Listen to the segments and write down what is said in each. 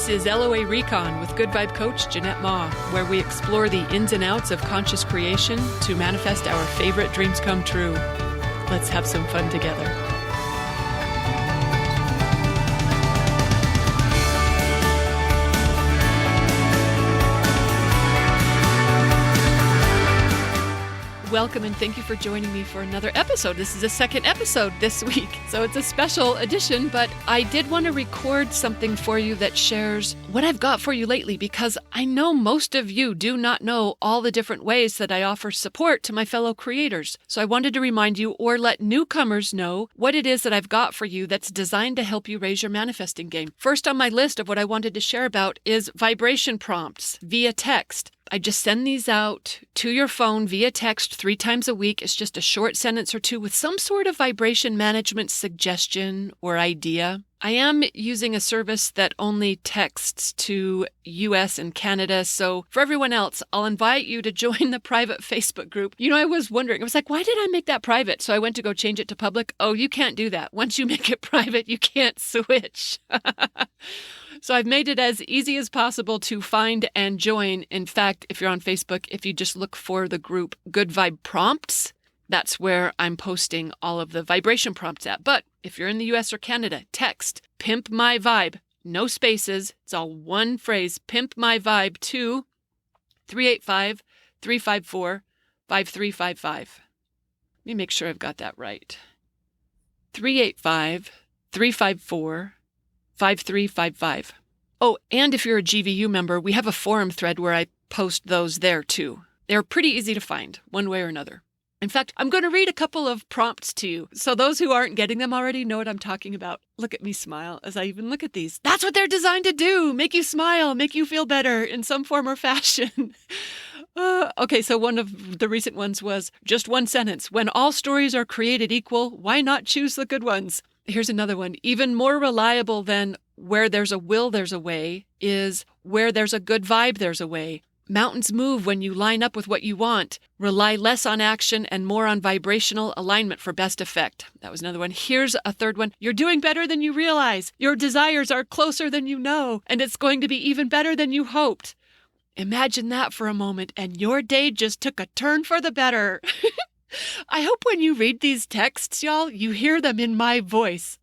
This is LOA Recon with Good Vibe Coach Jeanette Ma, where we explore the ins and outs of conscious creation to manifest our favorite dreams come true. Let's have some fun together. Welcome and thank you for joining me for another episode. This is the second episode this week, so it's a special edition, but I did want to record something for you that shares what I've got for you lately, because I know most of you do not know all the different ways that I offer support to my fellow creators. So I wanted to remind you or let newcomers know what it is that I've got for you that's designed to help you raise your manifesting game. First on my list of what I wanted to share about is vibration prompts via text. I just send these out to your phone via text 3 times a week. It's just a short sentence or two with some sort of vibration management suggestion or idea. I am using a service that only texts to US and Canada, so for everyone else, I'll invite you to join the private Facebook group. You know, I was wondering, I was like, why did I make that private? So I went to go change it to public. Oh, you can't do that. Once you make it private, you can't switch. So I've made it as easy as possible to find and join. In fact, if you're on Facebook, if you just look for the group Good Vibe Prompts, that's where I'm posting all of the vibration prompts at. But if you're in the US or Canada, text Pimp My Vibe, no spaces, it's all one phrase, Pimp My Vibe to 385-354-5355. Let me make sure I've got that right. 385-354-5355. Oh, and if you're a GVU member, we have a forum thread where I post those there too. They're pretty easy to find, one way or another. In fact, I'm going to read a couple of prompts to you, so those who aren't getting them already know what I'm talking about. Look at me smile as I even look at these. That's what they're designed to do, make you smile, make you feel better in some form or fashion. Okay, so one of the recent ones was just one sentence. When all stories are created equal, why not choose the good ones? Here's another one. Even more reliable than where there's a will, there's a way is where there's a good vibe, there's a way. Mountains move when you line up with what you want. Rely less on action and more on vibrational alignment for best effect. That was another one. Here's a third one. You're doing better than you realize. Your desires are closer than you know, and it's going to be even better than you hoped. Imagine that for a moment, and your day just took a turn for the better. I hope when you read these texts, y'all, you hear them in my voice.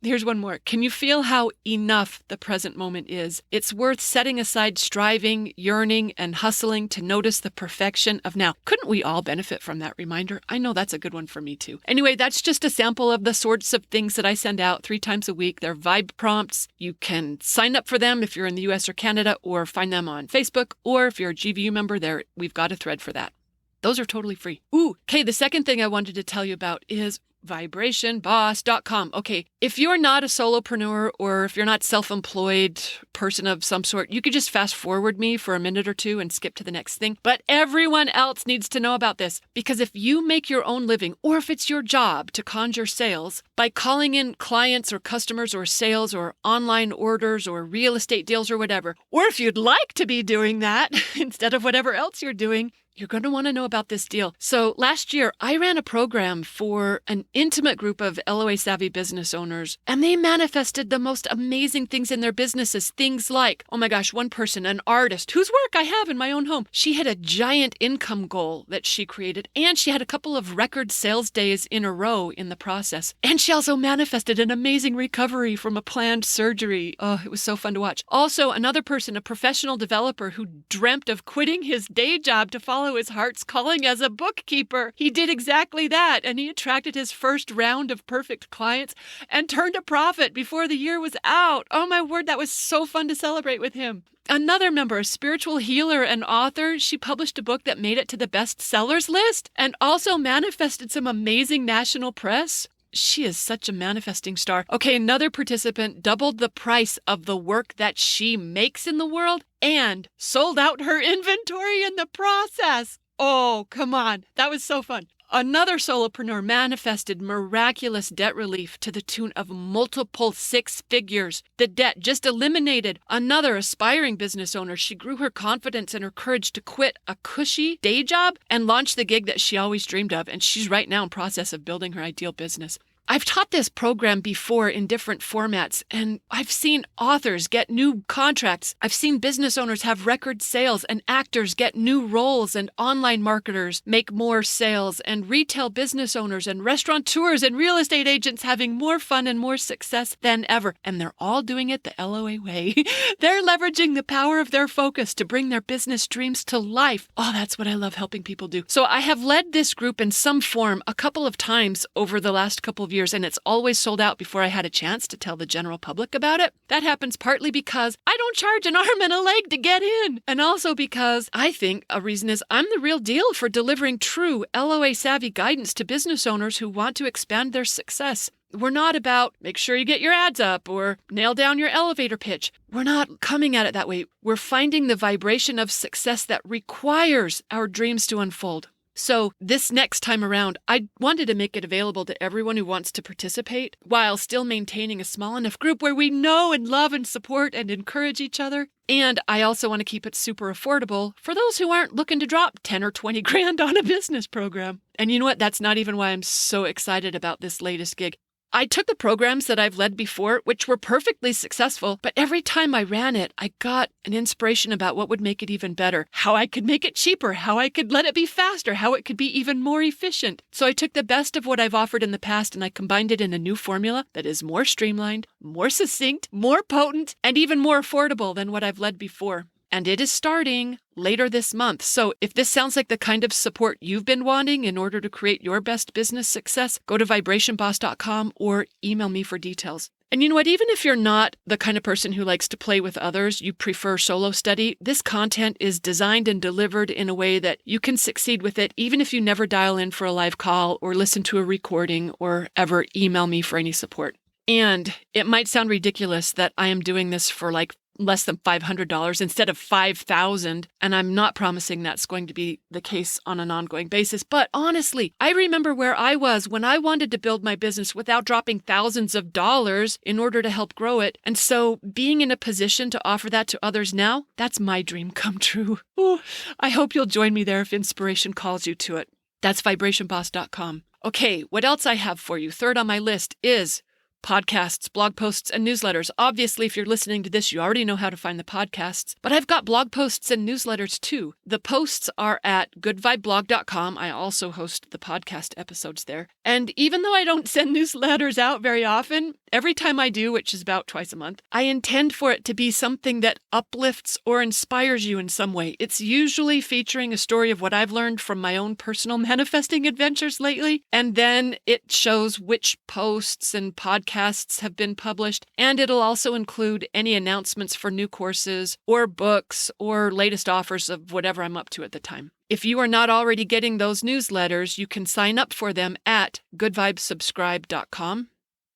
Here's one more. Can you feel how enough the present moment is? It's worth setting aside striving, yearning, and hustling to notice the perfection of now. Couldn't we all benefit from that reminder? I know that's a good one for me too. Anyway, that's just a sample of the sorts of things that I send out 3 times a week. They're vibe prompts. You can sign up for them if you're in the US or Canada, or find them on Facebook, or if you're a GVU member, we've got a thread for that. Those are totally free. Okay, the second thing I wanted to tell you about is vibrationboss.com. Okay, if you're not a solopreneur or if you're not self-employed person of some sort, you could just fast forward me for a minute or two and skip to the next thing. But everyone else needs to know about this, because if you make your own living, or if it's your job to conjure sales by calling in clients or customers or sales or online orders or real estate deals or whatever, or if you'd like to be doing that instead of whatever else you're doing, you're going to want to know about this deal. So last year, I ran a program for an intimate group of LOA savvy business owners, and they manifested the most amazing things in their businesses. Things like, oh my gosh, one person, an artist whose work I have in my own home. She had a giant income goal that she created, and she had a couple of record sales days in a row in the process. And she also manifested an amazing recovery from a planned surgery. Oh, it was so fun to watch. Also, another person, a professional developer who dreamt of quitting his day job to follow his heart's calling as a bookkeeper. He did exactly that, and he attracted his first round of perfect clients and turned a profit before the year was out. Oh my word, that was so fun to celebrate with him. Another member, a spiritual healer and author, she published a book that made it to the bestsellers list and also manifested some amazing national press. She is such a manifesting star. Okay, another participant doubled the price of the work that she makes in the world and sold out her inventory in the process. Oh, come on. That was so fun. Another solopreneur manifested miraculous debt relief to the tune of multiple 6 figures. The debt just eliminated. Another aspiring business owner, she grew her confidence and her courage to quit a cushy day job and launch the gig that she always dreamed of. And she's right now in process of building her ideal business. I've taught this program before in different formats, and I've seen authors get new contracts. I've seen business owners have record sales, and actors get new roles, and online marketers make more sales, and retail business owners and restaurateurs and real estate agents having more fun and more success than ever. And they're all doing it the LOA way. They're leveraging the power of their focus to bring their business dreams to life. Oh, that's what I love helping people do. So I have led this group in some form a couple of times over the last couple of years, and it's always sold out before I had a chance to tell the general public about it. That happens partly because I don't charge an arm and a leg to get in, and also because I think a reason is I'm the real deal for delivering true LOA-savvy guidance to business owners who want to expand their success. We're not about make sure you get your ads up or nail down your elevator pitch. We're not coming at it that way. We're finding the vibration of success that requires our dreams to unfold. So this next time around, I wanted to make it available to everyone who wants to participate while still maintaining a small enough group where we know and love and support and encourage each other. And I also want to keep it super affordable for those who aren't looking to drop 10 or 20 grand on a business program. And you know what? That's not even why I'm so excited about this latest gig. I took the programs that I've led before, which were perfectly successful, but every time I ran it, I got an inspiration about what would make it even better, how I could make it cheaper, how I could let it be faster, how it could be even more efficient. So I took the best of what I've offered in the past and I combined it in a new formula that is more streamlined, more succinct, more potent, and even more affordable than what I've led before. And it is starting later this month. So if this sounds like the kind of support you've been wanting in order to create your best business success, go to vibrationboss.com or email me for details. And you know what? Even if you're not the kind of person who likes to play with others, you prefer solo study, this content is designed and delivered in a way that you can succeed with it, even if you never dial in for a live call or listen to a recording or ever email me for any support. And it might sound ridiculous that I am doing this for like less than $500 instead of $5,000. And I'm not promising that's going to be the case on an ongoing basis. But honestly, I remember where I was when I wanted to build my business without dropping thousands of dollars in order to help grow it. And so being in a position to offer that to others now, that's my dream come true. Ooh, I hope you'll join me there if inspiration calls you to it. That's vibrationboss.com. Okay, what else I have for you? Third on my list is podcasts, blog posts, and newsletters. Obviously, if you're listening to this, you already know how to find the podcasts, but I've got blog posts and newsletters too. The posts are at goodvibeblog.com. I also host the podcast episodes there. And even though I don't send newsletters out very often, every time I do, which is about twice a month, I intend for it to be something that uplifts or inspires you in some way. It's usually featuring a story of what I've learned from my own personal manifesting adventures lately, and then it shows which posts and podcasts have been published, and it'll also include any announcements for new courses or books or latest offers of whatever I'm up to at the time. If you are not already getting those newsletters, you can sign up for them at goodvibesubscribe.com.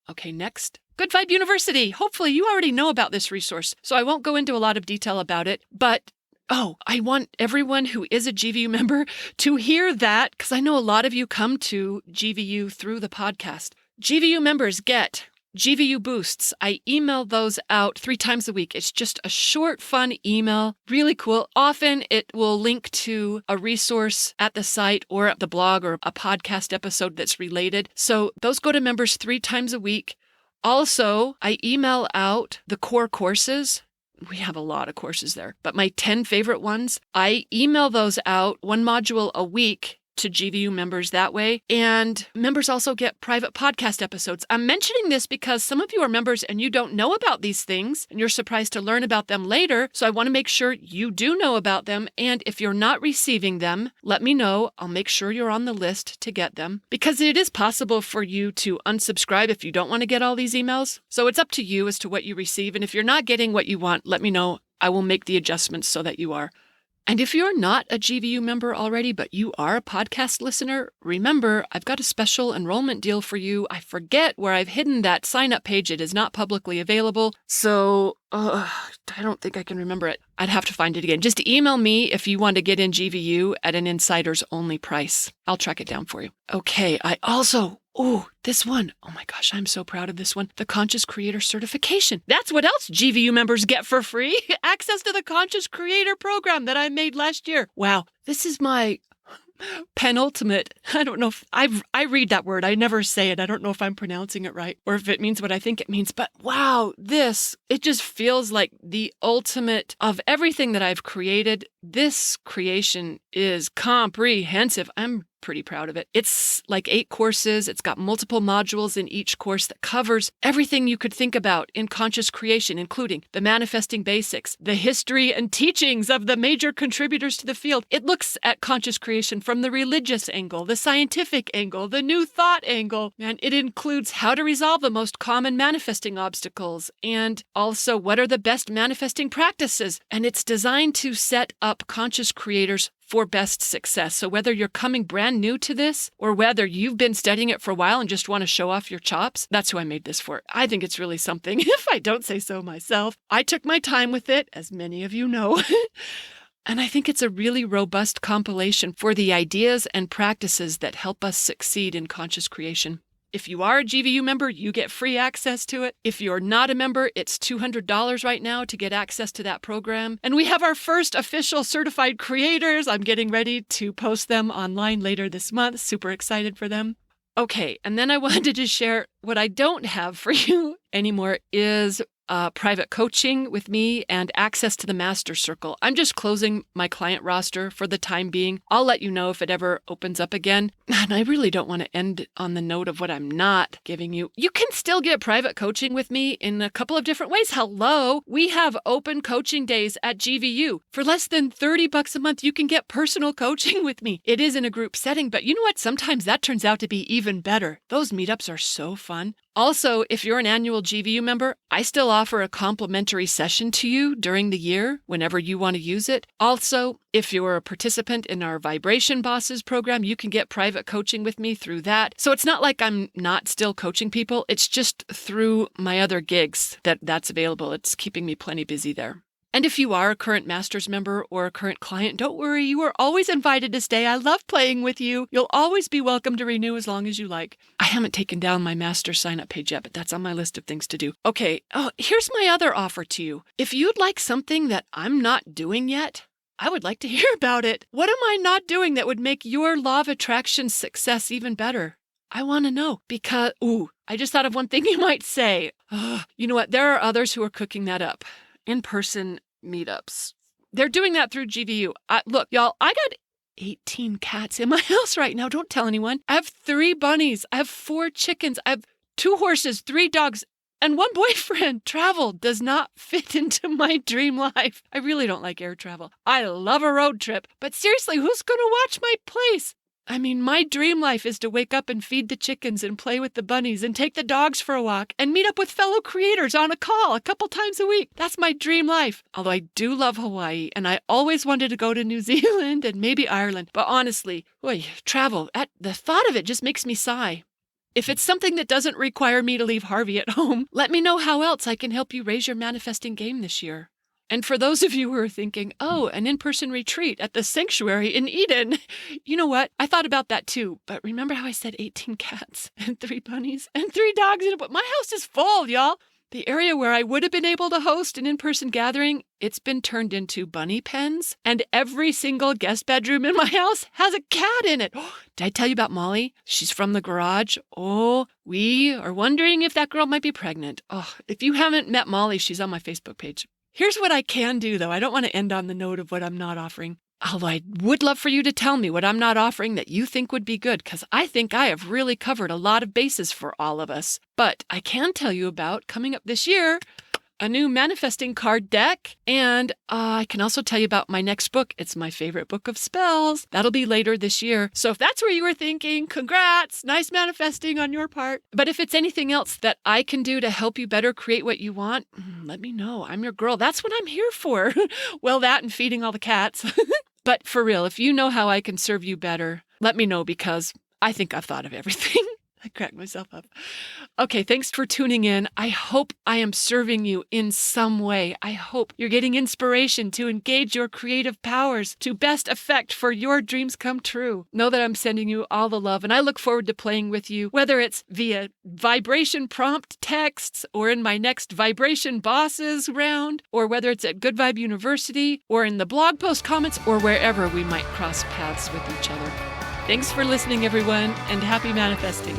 Okay, next. Good Vibe University. Hopefully you already know about this resource, so I won't go into a lot of detail about it, but I want everyone who is a GVU member to hear that, because I know a lot of you come to GVU through the podcast. GVU members get GVU boosts. I email those out 3 times a week. It's just a short, fun email. Really cool. Often it will link to a resource at the site or at the blog or a podcast episode that's related. So those go to members 3 times a week. Also, I email out the core courses. We have a lot of courses there, but my 10 favorite ones, I email those out 1 module a week to GVU members that way. And members also get private podcast episodes. I'm mentioning this because some of you are members and you don't know about these things and you're surprised to learn about them later. So I want to make sure you do know about them. And if you're not receiving them, let me know. I'll make sure you're on the list to get them, because it is possible for you to unsubscribe if you don't want to get all these emails. So it's up to you as to what you receive. And if you're not getting what you want, let me know. I will make the adjustments so that you are. And if you're not a GVU member already, but you are a podcast listener, remember, I've got a special enrollment deal for you. I forget where I've hidden that sign-up page. It is not publicly available. So I don't think I can remember it. I'd have to find it again. Just email me if you want to get in GVU at an insiders only price. I'll track it down for you. Okay, this one. Oh my gosh, I'm so proud of this one. The Conscious Creator Certification. That's what else GVU members get for free. Access to the Conscious Creator program that I made last year. Wow, this is my Penultimate. I don't know if I read that word. I never say it. I don't know if I'm pronouncing it right or if it means what I think it means. But wow, it just feels like the ultimate of everything that I've created. This creation is comprehensive. I'm pretty proud of it. It's like 8 courses. It's got multiple modules in each course that covers everything you could think about in conscious creation, including the manifesting basics, the history and teachings of the major contributors to the field. It looks at conscious creation from the religious angle, the scientific angle, the new thought angle, and it includes how to resolve the most common manifesting obstacles and also what are the best manifesting practices. And it's designed to set up conscious creators for best success. So whether you're coming brand new to this or whether you've been studying it for a while and just want to show off your chops, that's who I made this for. I think it's really something, if I don't say so myself. I took my time with it, as many of you know. And I think it's a really robust compilation for the ideas and practices that help us succeed in conscious creation. If you are a GVU member, you get free access to it. If you're not a member, it's $200 right now to get access to that program. And we have our first official certified creators. I'm getting ready to post them online later this month. Super excited for them. Okay, and then I wanted to share what I don't have for you anymore is private coaching with me and access to the Master Circle. I'm just closing my client roster for the time being. I'll let you know if it ever opens up again. And I really don't want to end on the note of what I'm not giving you. You can still get private coaching with me in a couple of different ways. Hello, we have open coaching days at GVU. For less than $30 a month, you can get personal coaching with me. It is in a group setting, but you know what? Sometimes that turns out to be even better. Those meetups are so fun. Also, if you're an annual GVU member, I still offer a complimentary session to you during the year whenever you want to use it. Also, if you're a participant in our Vibration Bosses program, you can get private coaching with me through that. So it's not like I'm not still coaching people. It's just through my other gigs that's available. It's keeping me plenty busy there. And if you are a current Masters member or a current client, don't worry, you are always invited to stay. I love playing with you. You'll always be welcome to renew as long as you like. I haven't taken down my Masters sign-up page yet, but that's on my list of things to do. Okay, here's my other offer to you. If you'd like something that I'm not doing yet, I would like to hear about it. What am I not doing that would make your law of attraction success even better? I want to know because, I just thought of one thing you might say. You know what? There are others who are cooking that up. In-person meetups. They're doing that through GVU. Look, y'all, I got 18 cats in my house right now. Don't tell anyone. I have 3 bunnies. I have 4 chickens. I have 2 horses, 3 dogs, and 1 boyfriend. Travel does not fit into my dream life. I really don't like air travel. I love a road trip, but seriously, who's going to watch my place? I mean, my dream life is to wake up and feed the chickens and play with the bunnies and take the dogs for a walk and meet up with fellow creators on a call a couple times a week. That's my dream life. Although I do love Hawaii and I always wanted to go to New Zealand and maybe Ireland. But honestly, travel, the thought of it just makes me sigh. If it's something that doesn't require me to leave Harvey at home, let me know how else I can help you raise your manifesting game this year. And for those of you who are thinking, an in-person retreat at the sanctuary in Eden, you know what? I thought about that too. But remember how I said 18 cats and 3 bunnies and 3 dogs? My house is full, y'all. The area where I would have been able to host an in-person gathering, it's been turned into bunny pens. And every single guest bedroom in my house has a cat in it. Did I tell you about Molly? She's from the garage. We are wondering if that girl might be pregnant. If you haven't met Molly, she's on my Facebook page. Here's what I can do, though. I don't want to end on the note of what I'm not offering. Although I would love for you to tell me what I'm not offering that you think would be good, because I think I have really covered a lot of bases for all of us. But I can tell you about, coming up this year, a new manifesting card deck, and I can also tell you about my next book. It's my favorite book of spells. That'll be later this year. So if that's where you were thinking, congrats, nice manifesting on your part. But if it's anything else that I can do to help you better create what you want, let me know. I'm your girl. That's what I'm here for. Well, that and feeding all the cats. But for real, if you know how I can serve you better, let me know because I think I've thought of everything. I cracked myself up. Okay, thanks for tuning in. I hope I am serving you in some way. I hope you're getting inspiration to engage your creative powers to best effect for your dreams come true. Know that I'm sending you all the love, and I look forward to playing with you, whether it's via vibration prompt texts or in my next Vibration Bosses round, or whether it's at Good Vibe University or in the blog post comments or wherever we might cross paths with each other. Thanks for listening, everyone, and happy manifesting.